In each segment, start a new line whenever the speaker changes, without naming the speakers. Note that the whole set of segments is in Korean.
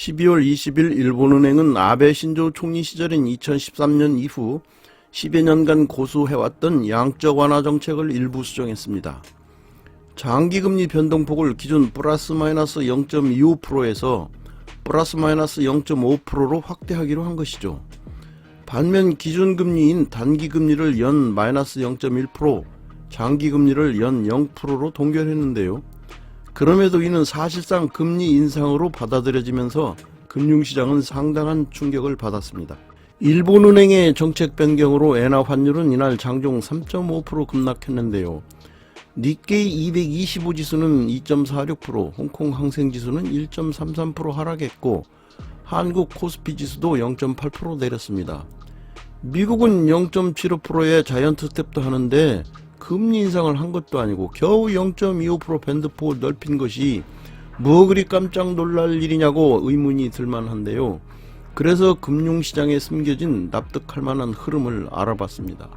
12월 20일 일본은행은 아베 신조 총리 시절인 2013년 이후 10여 년간 고수해왔던 양적 완화 정책을 일부 수정했습니다. 장기금리 변동폭을 기존 플러스 마이너스 0.25%에서 플러스 마이너스 0.5%로 확대하기로 한 것이죠. 반면 기준금리인 단기금리를 연 마이너스 0.1%, 장기금리를 연 0%로 동결했는데요. 그럼에도 이는 사실상 금리 인상으로 받아들여지면서 금융시장은 상당한 충격을 받았습니다. 일본은행의 정책 변경으로 엔화 환율은 이날 장중 3.5% 급락했는데요. 니케이 225 지수는 2.46%, 홍콩 항생 지수는 1.33% 하락했고 한국 코스피 지수도 0.8% 내렸습니다. 미국은 0.75%의 자이언트 스텝도 하는데 금리 인상을 한 것도 아니고 겨우 0.25% 밴드폭을 넓힌 것이 뭐 그리 깜짝 놀랄 일이냐고 의문이 들만한데요. 그래서 금융시장에 숨겨진 납득할 만한 흐름을 알아봤습니다.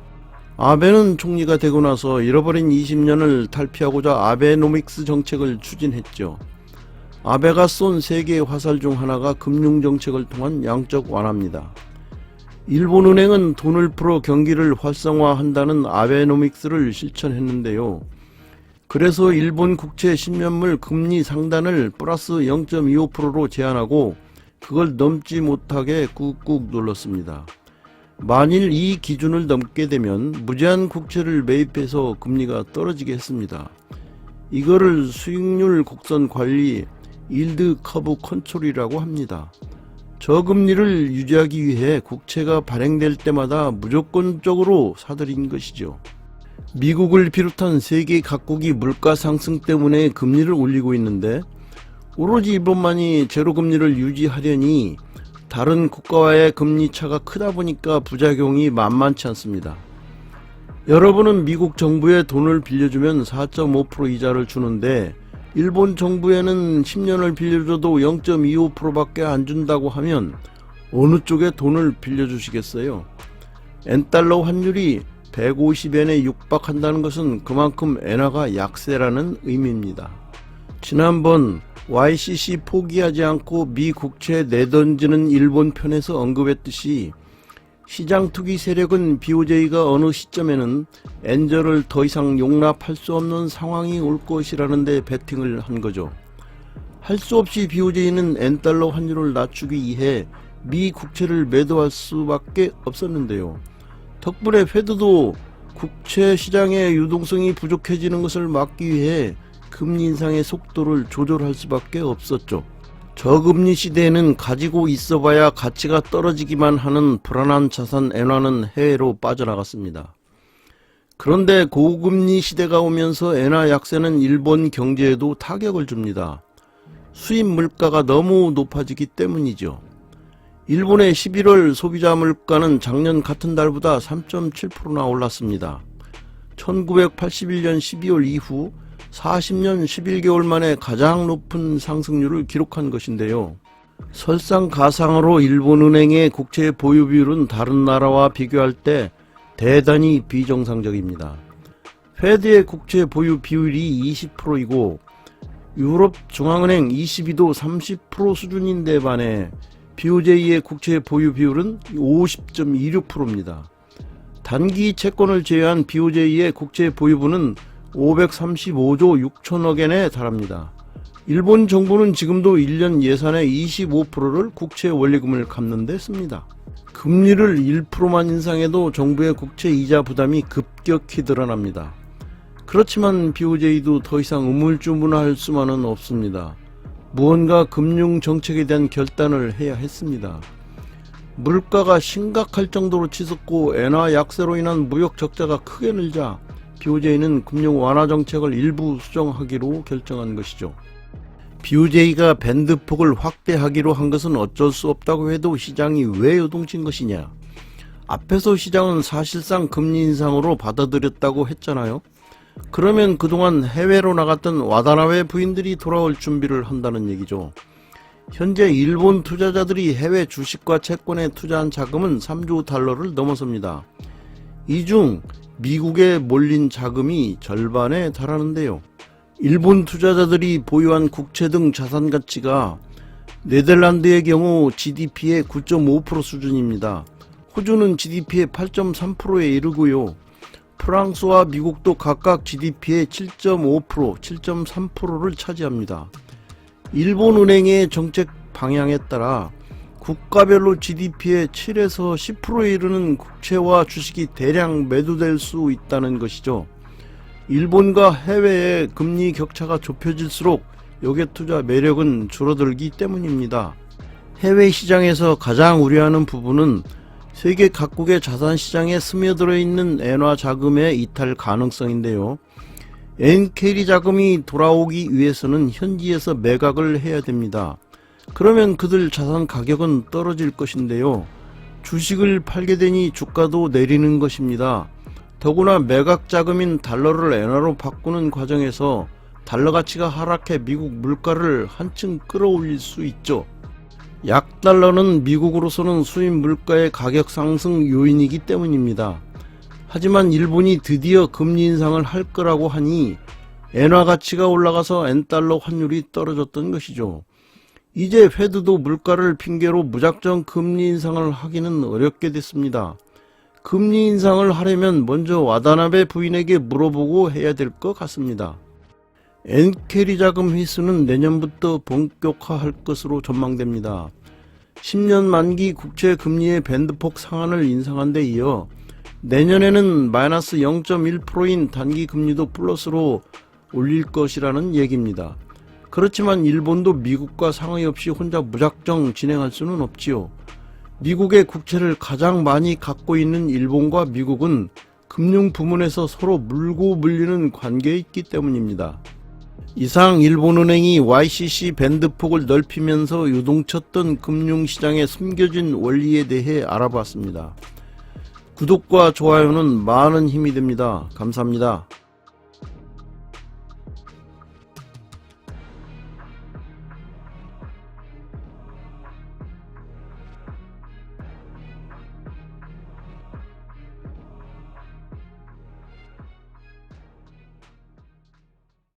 아베는 총리가 되고 나서 잃어버린 20년을 탈피하고자 아베노믹스 정책을 추진했죠. 아베가 쏜 세계의 화살 중 하나가 금융정책을 통한 양적 완화입니다. 일본은행은 돈을 풀어 경기를 활성화한다는 아베노믹스를 실천했는데요. 그래서 일본 국채 10년물 금리 상단을 플러스 0.25%로 제한하고 그걸 넘지 못하게 꾹꾹 눌렀습니다. 만일 이 기준을 넘게 되면 무제한 국채를 매입해서 금리가 떨어지게 했습니다. 이거를 수익률 곡선 관리, 일드 커브 컨트롤이라고 합니다. 저금리를 유지하기 위해 국채가 발행될 때마다 무조건적으로 사들인 것이죠. 미국을 비롯한 세계 각국이 물가 상승 때문에 금리를 올리고 있는데 오로지 일본만이 제로금리를 유지하려니 다른 국가와의 금리 차가 크다 보니까 부작용이 만만치 않습니다. 여러분은 미국 정부에 돈을 빌려주면 4.5% 이자를 주는데 일본 정부에는 10년을 빌려줘도 0.25%밖에 안 준다고 하면 어느 쪽에 돈을 빌려주시겠어요? 엔달러 환율이 150엔에 육박한다는 것은 그만큼 엔화가 약세라는 의미입니다. 지난번 YCC 포기하지 않고 미 국채 내던지는 일본 편에서 언급했듯이 시장 투기 세력은 BOJ가 어느 시점에는 엔저를 더 이상 용납할 수 없는 상황이 올 것이라는 데 베팅을 한 거죠. 할 수 없이 BOJ는 엔달러 환율을 낮추기 위해 미 국채를 매도할 수밖에 없었는데요. 덕분에 페드도 국채 시장의 유동성이 부족해지는 것을 막기 위해 금리 인상의 속도를 조절할 수밖에 없었죠. 저금리 시대에는 가지고 있어봐야 가치가 떨어지기만 하는 불안한 자산 엔화는 해외로 빠져나갔습니다. 그런데 고금리 시대가 오면서 엔화 약세는 일본 경제에도 타격을 줍니다. 수입 물가가 너무 높아지기 때문이죠. 일본의 11월 소비자 물가는 작년 같은 달보다 3.7%나 올랐습니다. 1981년 12월 이후 40년 11개월 만에 가장 높은 상승률을 기록한 것인데요. 설상가상으로 일본은행의 국채 보유 비율은 다른 나라와 비교할 때 대단히 비정상적입니다. 페드의 국채 보유 비율이 20%이고 유럽중앙은행 ECB도 30% 수준인데 반해 BOJ의 국채 보유 비율은 50.26%입니다. 단기 채권을 제외한 BOJ의 국채 보유분은 535조 6천억엔에 달합니다. 일본 정부는 지금도 1년 예산의 25%를 국채 원리금을 갚는 데 씁니다. 금리를 1%만 인상해도 정부의 국채 이자 부담이 급격히 늘어납니다. 그렇지만 BOJ도 더 이상 우물쭈물할 수만은 없습니다. 무언가 금융 정책에 대한 결단을 해야 했습니다. 물가가 심각할 정도로 치솟고 엔화 약세로 인한 무역 적자가 크게 늘자 BOJ는 금융 완화 정책을 일부 수정하기로 결정한 것이죠. BOJ가 밴드폭을 확대하기로 한 것은 어쩔 수 없다고 해도 시장이 왜 요동친 것이냐. 앞에서 시장은 사실상 금리 인상으로 받아들였다고 했잖아요. 그러면 그동안 해외로 나갔던 와다나베 부인들이 돌아올 준비를 한다는 얘기죠. 현재 일본 투자자들이 해외 주식과 채권에 투자한 자금은 3조 달러를 넘어섭니다. 이 중 미국에 몰린 자금이 절반에 달하는데요. 일본 투자자들이 보유한 국채 등 자산 가치가 네덜란드의 경우 GDP의 9.5% 수준입니다. 호주는 GDP의 8.3%에 이르고요. 프랑스와 미국도 각각 GDP의 7.5%, 7.3%를 차지합니다. 일본은행의 정책 방향에 따라 국가별로 GDP의 7에서 10%에 이르는 국채와 주식이 대량 매도될 수 있다는 것이죠. 일본과 해외의 금리 격차가 좁혀질수록 역외 투자 매력은 줄어들기 때문입니다. 해외 시장에서 가장 우려하는 부분은 세계 각국의 자산시장에 스며들어 있는 엔화 자금의 이탈 가능성인데요. 엔캐리 자금이 돌아오기 위해서는 현지에서 매각을 해야 됩니다. 그러면 그들 자산 가격은 떨어질 것인데요. 주식을 팔게 되니 주가도 내리는 것입니다. 더구나 매각 자금인 달러를 엔화로 바꾸는 과정에서 달러 가치가 하락해 미국 물가를 한층 끌어올릴 수 있죠. 약달러는 미국으로서는 수입 물가의 가격 상승 요인이기 때문입니다. 하지만 일본이 드디어 금리 인상을 할 거라고 하니 엔화 가치가 올라가서 엔달러 환율이 떨어졌던 것이죠. 이제 페드도 물가를 핑계로 무작정 금리 인상을 하기는 어렵게 됐습니다. 금리 인상을 하려면 먼저 와다나베 부인에게 물어보고 해야 될 것 같습니다. 엔캐리 자금 회수는 내년부터 본격화할 것으로 전망됩니다. 10년 만기 국채 금리의 밴드폭 상한을 인상한 데 이어 내년에는 마이너스 0.1%인 단기 금리도 플러스로 올릴 것이라는 얘기입니다. 그렇지만 일본도 미국과 상의 없이 혼자 무작정 진행할 수는 없지요. 미국의 국채를 가장 많이 갖고 있는 일본과 미국은 금융 부문에서 서로 물고 물리는 관계에 있기 때문입니다. 이상 일본은행이 YCC 밴드폭을 넓히면서 요동쳤던 금융시장의 숨겨진 원리에 대해 알아봤습니다. 구독과 좋아요는 많은 힘이 됩니다. 감사합니다.